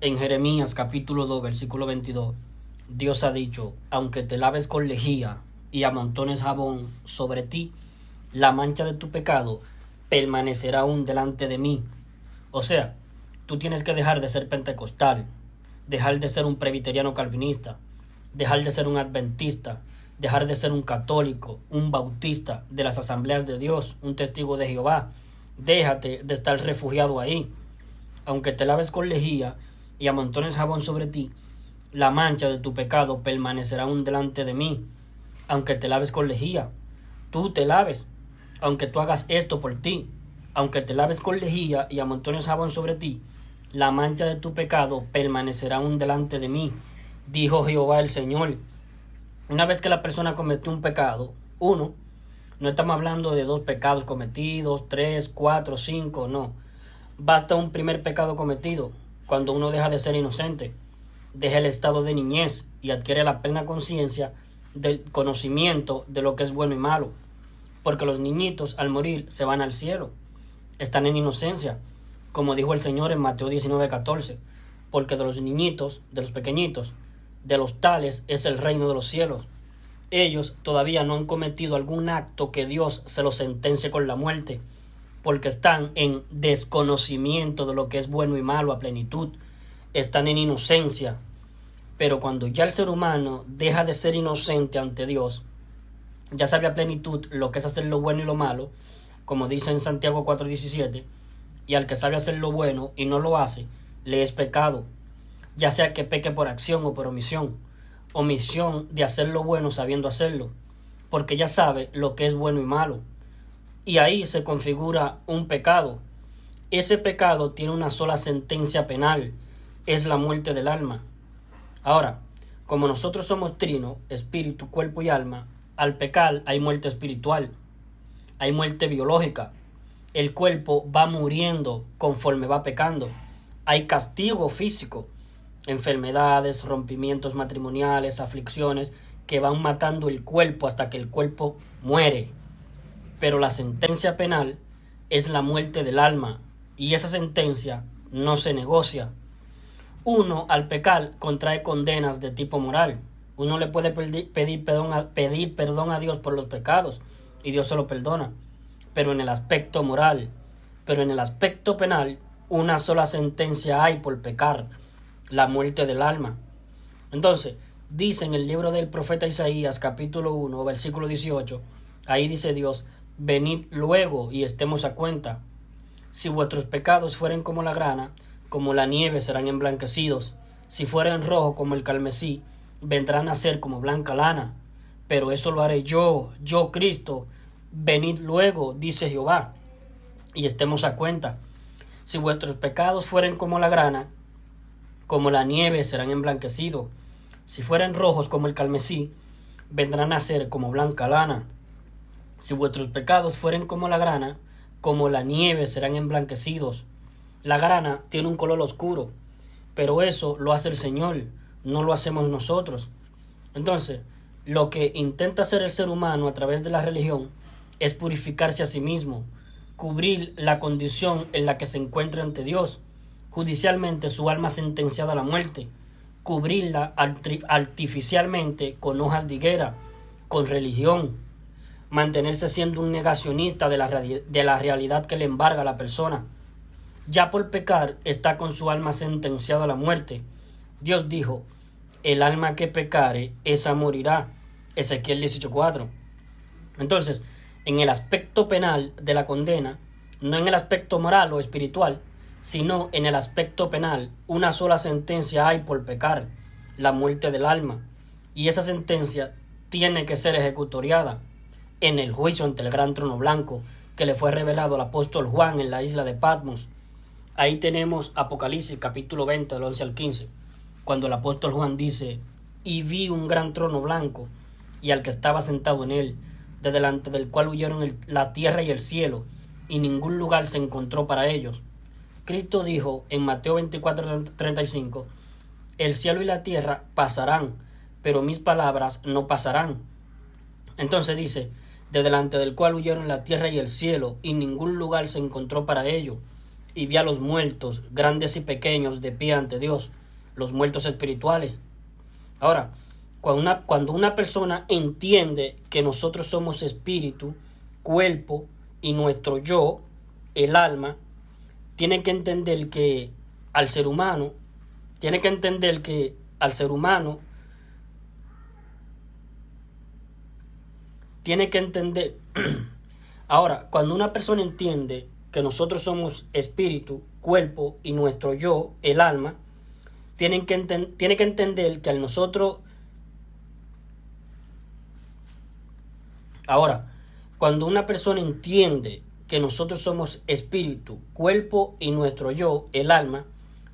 En Jeremías capítulo 2, versículo 22, Dios ha dicho: aunque te laves con lejía y amontones jabón sobre ti, la mancha de tu pecado permanecerá aún delante de mí. O sea, tú tienes que dejar de ser pentecostal, dejar de ser un presbiteriano calvinista, dejar de ser un adventista, dejar de ser un católico, un bautista de las asambleas de Dios, un testigo de Jehová. Déjate de estar refugiado ahí. Aunque te laves con lejía y amontones jabón sobre ti, la mancha de tu pecado permanecerá aún delante de mí. Aunque te laves con lejía, tú te laves. Aunque tú hagas esto por ti, aunque te laves con lejía y amontones jabón sobre ti, la mancha de tu pecado permanecerá aún delante de mí, dijo Jehová el Señor. Una vez que la persona cometió un pecado, uno, no estamos hablando de 2 pecados cometidos, 3, 4, 5, no. Basta un primer pecado cometido, cuando uno deja de ser inocente, deja el estado de niñez y adquiere la plena conciencia del conocimiento de lo que es bueno y malo. Porque los niñitos al morir se van al cielo, están en inocencia, como dijo el Señor en Mateo 19:14, porque de los niñitos, de los pequeñitos, de los tales es el reino de los cielos. Ellos todavía no han cometido algún acto que Dios se los sentencie con la muerte, porque están en desconocimiento de lo que es bueno y malo a plenitud, están en inocencia. Pero cuando ya el ser humano deja de ser inocente ante Dios, ya sabe a plenitud lo que es hacer lo bueno y lo malo, como dice en Santiago 4:17, y al que sabe hacer lo bueno y no lo hace, le es pecado, ya sea que peque por acción o por omisión de hacer lo bueno sabiendo hacerlo, porque ya sabe lo que es bueno y malo, y ahí se configura un pecado. Ese pecado tiene una sola sentencia penal, es la muerte del alma. Ahora, como nosotros somos trino, espíritu, cuerpo y alma, al pecar hay muerte espiritual, hay muerte biológica. El cuerpo va muriendo conforme va pecando. Hay castigo físico, enfermedades, rompimientos matrimoniales, aflicciones que van matando el cuerpo hasta que el cuerpo muere. Pero la sentencia penal es la muerte del alma, y esa sentencia no se negocia. Uno, al pecar, contrae condenas de tipo moral. Uno le puede pedir perdón a Dios por los pecados y Dios se lo perdona, pero en el aspecto moral, pero en el aspecto penal, una sola sentencia hay por pecar: la muerte del alma. Entonces, dice en el libro del profeta Isaías, capítulo 1, versículo 18, ahí dice Dios: venid luego y estemos a cuenta. Si vuestros pecados fueren como la grana, como la nieve serán emblanquecidos. Si fueren rojos como el carmesí, vendrán a ser como blanca lana. Pero eso lo haré yo Cristo. Venid luego, dice Jehová, y estemos a cuenta. Si vuestros pecados fueren como la grana, como la nieve serán emblanquecidos. Si fueren rojos como el carmesí, vendrán a ser como blanca lana. Si vuestros pecados fueren como la grana, como la nieve serán emblanquecidos. La grana tiene un color oscuro, pero eso lo hace el Señor, no lo hacemos nosotros. Entonces, lo que intenta hacer el ser humano a través de la religión es purificarse a sí mismo, cubrir la condición en la que se encuentra ante Dios, judicialmente su alma sentenciada a la muerte, cubrirla artificialmente con hojas de higuera, con religión, mantenerse siendo un negacionista de la realidad que le embarga a la persona. Ya por pecar está con su alma sentenciada a la muerte. Dios dijo: el alma que pecare, esa morirá. Ezequiel 18:4. Entonces, en el aspecto penal de la condena, no en el aspecto moral o espiritual, sino en el aspecto penal, una sola sentencia hay por pecar: la muerte del alma. Y esa sentencia tiene que ser ejecutoriada en el juicio ante el gran trono blanco que le fue revelado al apóstol Juan en la isla de Patmos. Ahí tenemos Apocalipsis capítulo 20 del 11 al 15, cuando el apóstol Juan dice: y vi un gran trono blanco y al que estaba sentado en él, de delante del cual huyeron la tierra y el cielo, y ningún lugar se encontró para ellos. Cristo dijo en Mateo 24:35: el cielo y la tierra pasarán, pero mis palabras no pasarán. Entonces dice: de delante del cual huyeron la tierra y el cielo, y ningún lugar se encontró para ellos. y vi a los muertos, grandes y pequeños, de pie ante Dios, los muertos espirituales. Ahora, cuando una persona entiende que nosotros somos espíritu, cuerpo y nuestro yo, el alma, tiene que entender que al ser humano, ahora, cuando una persona entiende que nosotros somos espíritu, cuerpo y nuestro yo, el alma, tiene que entender que al nosotros... Ahora, cuando una persona entiende que nosotros somos espíritu, cuerpo y nuestro yo, el alma,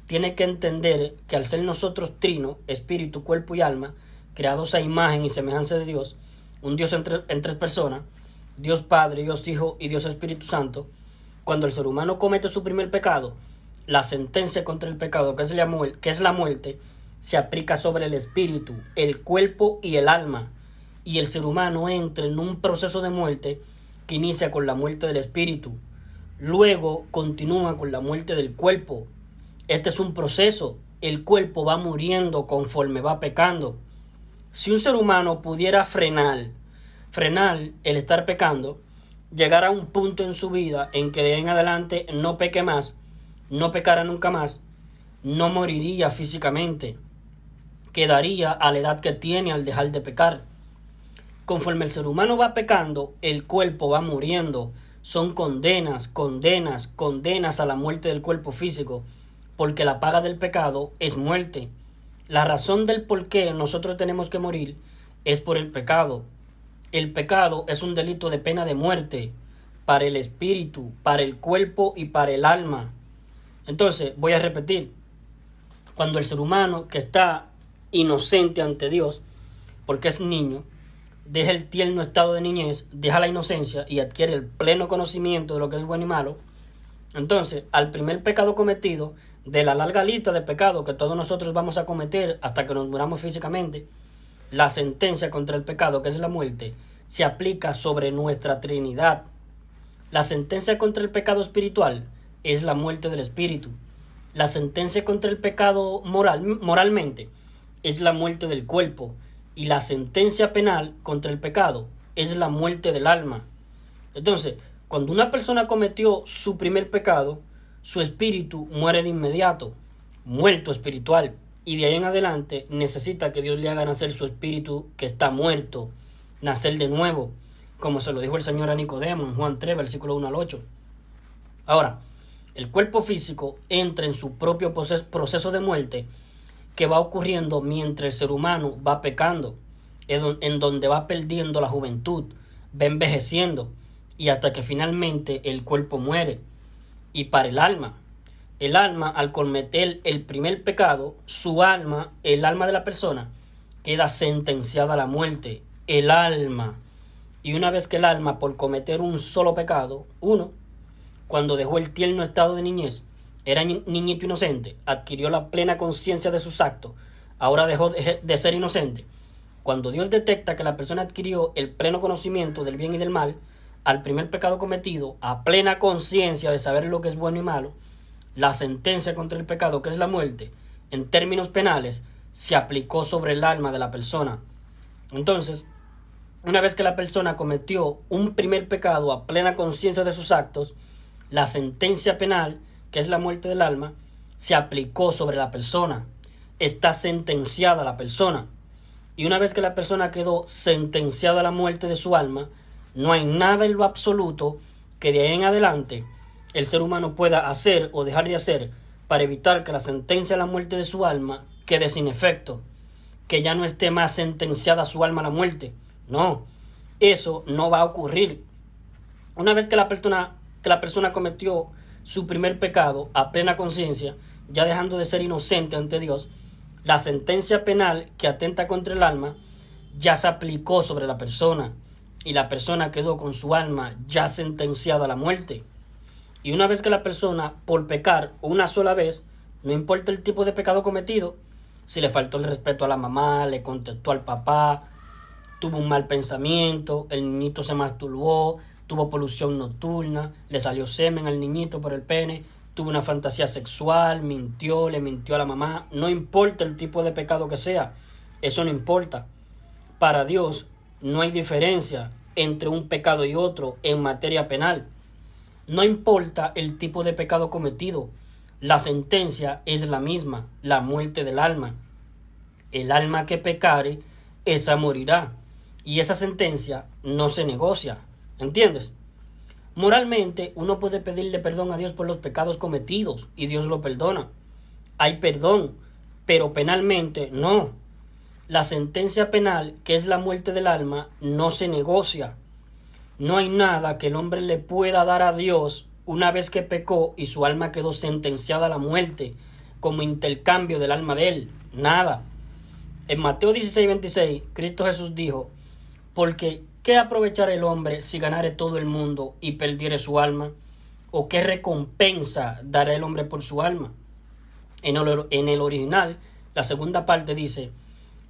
tiene que entender que al ser nosotros trino, espíritu, cuerpo y alma, creados a imagen y semejanza de Dios, un Dios en tres personas, Dios Padre, Dios Hijo y Dios Espíritu Santo, cuando el ser humano comete su primer pecado, la sentencia contra el pecado, que es la muerte, se aplica sobre el espíritu, el cuerpo y el alma, y el ser humano entra en un proceso de muerte que inicia con la muerte del espíritu, luego continúa con la muerte del cuerpo. Este es un proceso, el cuerpo va muriendo conforme va pecando. Si un ser humano pudiera frenar el estar pecando, llegar a un punto en su vida en que de ahí en adelante no peque más, no pecara nunca más, no moriría físicamente, quedaría a la edad que tiene al dejar de pecar. Conforme el ser humano va pecando, el cuerpo va muriendo. Son condenas a la muerte del cuerpo físico, porque la paga del pecado es muerte. La razón del por qué nosotros tenemos que morir es por el pecado. El pecado es un delito de pena de muerte para el espíritu, para el cuerpo y para el alma. Entonces, voy a repetir, cuando el ser humano que está inocente ante Dios, porque es niño, deja el tierno estado de niñez, deja la inocencia y adquiere el pleno conocimiento de lo que es bueno y malo, entonces, al primer pecado cometido, de la larga lista de pecados que todos nosotros vamos a cometer hasta que nos muramos físicamente, la sentencia contra el pecado, que es la muerte, se aplica sobre nuestra Trinidad. La sentencia contra el pecado espiritual es la muerte del espíritu. La sentencia contra el pecado moralmente es la muerte del cuerpo. Y la sentencia penal contra el pecado es la muerte del alma. Entonces, cuando una persona cometió su primer pecado, su espíritu muere de inmediato, muerto espiritual. Y de ahí en adelante necesita que Dios le haga nacer su espíritu que está muerto, nacer de nuevo, como se lo dijo el Señor a Nicodemo en Juan 3, versículo 1 al 8. Ahora, el cuerpo físico entra en su propio proceso de muerte que va ocurriendo mientras el ser humano va pecando, en donde va perdiendo la juventud, va envejeciendo, y hasta que finalmente el cuerpo muere. Y para el alma al cometer el primer pecado, su alma, el alma de la persona, queda sentenciada a la muerte, el alma. Y una vez que el alma, por cometer un solo pecado, cuando dejó el tierno estado de niñez, era niñito inocente, adquirió la plena conciencia de sus actos, ahora dejó de ser inocente. Cuando Dios detecta que la persona adquirió el pleno conocimiento del bien y del mal, al primer pecado cometido, a plena conciencia de saber lo que es bueno y malo, la sentencia contra el pecado, que es la muerte, en términos penales, se aplicó sobre el alma de la persona. Entonces, una vez que la persona cometió un primer pecado a plena conciencia de sus actos, la sentencia penal, que es la muerte del alma, se aplicó sobre la persona. Está sentenciada la persona. Y una vez que la persona quedó sentenciada a la muerte de su alma, no hay nada en lo absoluto que de ahí en adelante el ser humano pueda hacer o dejar de hacer para evitar que la sentencia a la muerte de su alma quede sin efecto, que ya no esté más sentenciada su alma a la muerte. No, eso no va a ocurrir. Una vez que la persona cometió su primer pecado a plena conciencia, ya dejando de ser inocente ante Dios, la sentencia penal que atenta contra el alma ya se aplicó sobre la persona y la persona quedó con su alma ya sentenciada a la muerte. Y una vez que la persona, por pecar una sola vez, no importa el tipo de pecado cometido, si le faltó el respeto a la mamá, le contestó al papá, tuvo un mal pensamiento, el niñito se masturbó, tuvo polución nocturna, le salió semen al niñito por el pene, tuvo una fantasía sexual, mintió, le mintió a la mamá, no importa el tipo de pecado que sea, eso no importa. Para Dios no hay diferencia entre un pecado y otro en materia penal. No importa el tipo de pecado cometido, la sentencia es la misma, la muerte del alma. El alma que pecare, esa morirá. Y esa sentencia no se negocia. ¿Entiendes? Moralmente, uno puede pedirle perdón a Dios por los pecados cometidos y Dios lo perdona. Hay perdón, pero penalmente no. La sentencia penal, que es la muerte del alma, no se negocia. No hay nada que el hombre le pueda dar a Dios una vez que pecó y su alma quedó sentenciada a la muerte como intercambio del alma de él. Nada. En Mateo 16:26, Cristo Jesús dijo: porque ¿qué aprovechará el hombre si ganare todo el mundo y perdiere su alma? ¿O qué recompensa dará el hombre por su alma? En el original, la segunda parte dice: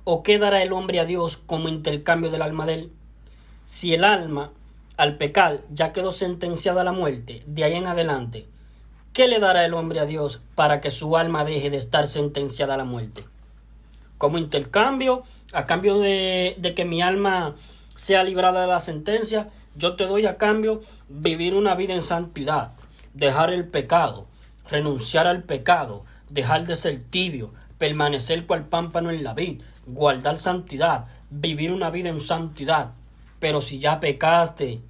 ¿o qué dará el hombre a Dios como intercambio del alma de él? Si el alma, al pecar, ya quedó sentenciada a la muerte, de ahí en adelante, ¿qué le dará el hombre a Dios para que su alma deje de estar sentenciada a la muerte? Como intercambio, a cambio de que mi alma sea librada de la sentencia, yo te doy a cambio vivir una vida en santidad, dejar el pecado, renunciar al pecado, dejar de ser tibio, permanecer cual pámpano en la vid, guardar santidad, vivir una vida en santidad. Pero si ya pecaste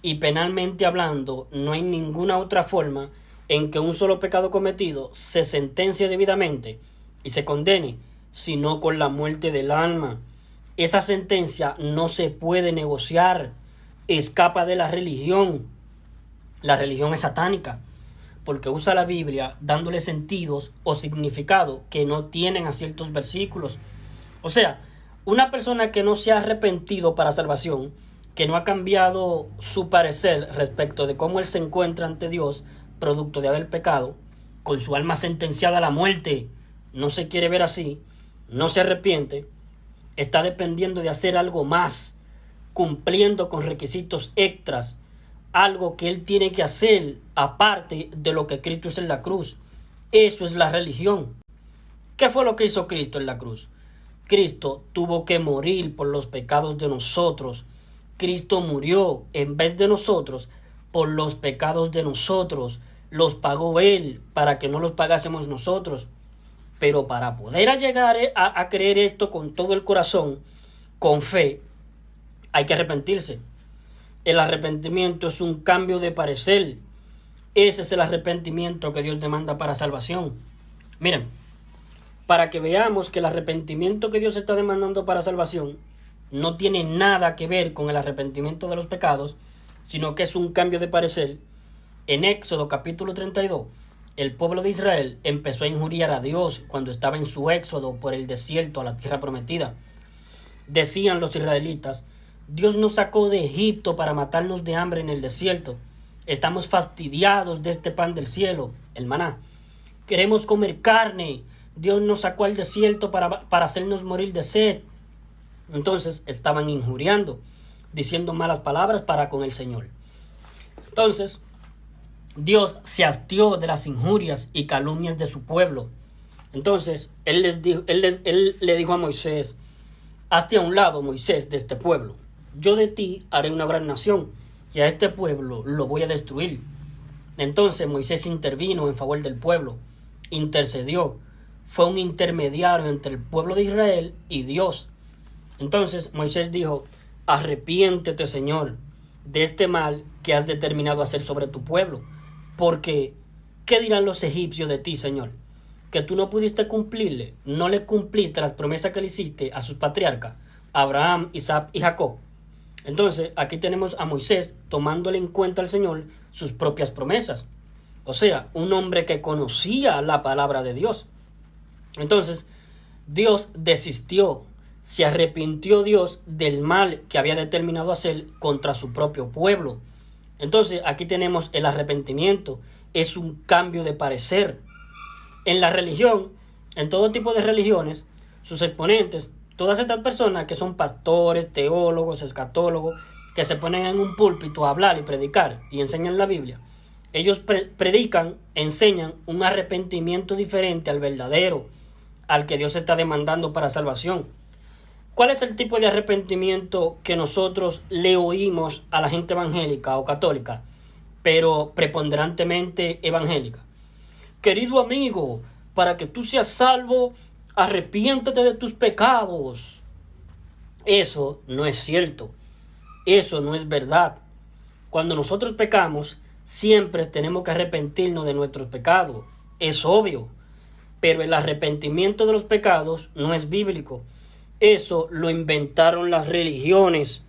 y penalmente hablando, no hay ninguna otra forma en que un solo pecado cometido se sentencie debidamente y se condene, sino con la muerte del alma. Esa sentencia no se puede negociar, escapa de la religión. La religión es satánica, porque usa la Biblia dándole sentidos o significado que no tienen a ciertos versículos. O sea, una persona que no se ha arrepentido para salvación, que no ha cambiado su parecer respecto de cómo él se encuentra ante Dios, producto de haber pecado, con su alma sentenciada a la muerte, no se quiere ver así, no se arrepiente, está dependiendo de hacer algo más, cumpliendo con requisitos extras, algo que él tiene que hacer aparte de lo que Cristo hizo en la cruz. Eso es la religión. ¿Qué fue lo que hizo Cristo en la cruz? Cristo tuvo que morir por los pecados de nosotros. Cristo murió en vez de nosotros por los pecados de nosotros. Los pagó Él para que no los pagásemos nosotros. Pero para poder llegar a creer esto con todo el corazón, con fe, hay que arrepentirse. El arrepentimiento es un cambio de parecer. Ese es el arrepentimiento que Dios demanda para salvación. Miren, para que veamos que el arrepentimiento que Dios está demandando para salvación no tiene nada que ver con el arrepentimiento de los pecados, sino que es un cambio de parecer. En Éxodo capítulo 32, el pueblo de Israel empezó a injuriar a Dios cuando estaba en su éxodo por el desierto a la tierra prometida. Decían los israelitas: Dios nos sacó de Egipto para matarnos de hambre en el desierto. Estamos fastidiados de este pan del cielo, el maná. Queremos comer carne. Dios nos sacó al desierto para hacernos morir de sed. Entonces estaban injuriando, diciendo malas palabras para con el Señor. Entonces Dios se hastió de las injurias y calumnias de su pueblo. Entonces él le dijo a Moisés: hazte a un lado, Moisés, de este pueblo. Yo de ti haré una gran nación, y a este pueblo lo voy a destruir. Entonces Moisés intervino en favor del pueblo, intercedió, fue un intermediario entre el pueblo de Israel y Dios. Entonces Moisés dijo: arrepiéntete, Señor, de este mal que has determinado hacer sobre tu pueblo, porque ¿qué dirán los egipcios de ti, Señor? Que tú no pudiste cumplirle, no le cumpliste las promesas que le hiciste a sus patriarcas, Abraham, Isaac y Jacob. Entonces aquí tenemos a Moisés tomándole en cuenta al Señor sus propias promesas. O sea, un hombre que conocía la palabra de Dios. Entonces Dios desistió, se arrepintió Dios del mal que había determinado hacer contra su propio pueblo. Entonces aquí tenemos el arrepentimiento, es un cambio de parecer. En la religión, en todo tipo de religiones, sus exponentes, todas estas personas que son pastores, teólogos, escatólogos, que se ponen en un púlpito a hablar y predicar y enseñan la Biblia, Ellos predican, enseñan un arrepentimiento diferente al verdadero, al que Dios está demandando para salvación. ¿Cuál es el tipo de arrepentimiento que nosotros le oímos a la gente evangélica o católica, pero preponderantemente evangélica? Querido amigo, para que tú seas salvo, arrepiéntate de tus pecados. Eso no es cierto. Eso no es verdad. Cuando nosotros pecamos, siempre tenemos que arrepentirnos de nuestros pecados. Es obvio. Pero el arrepentimiento de los pecados no es bíblico. Eso lo inventaron las religiones.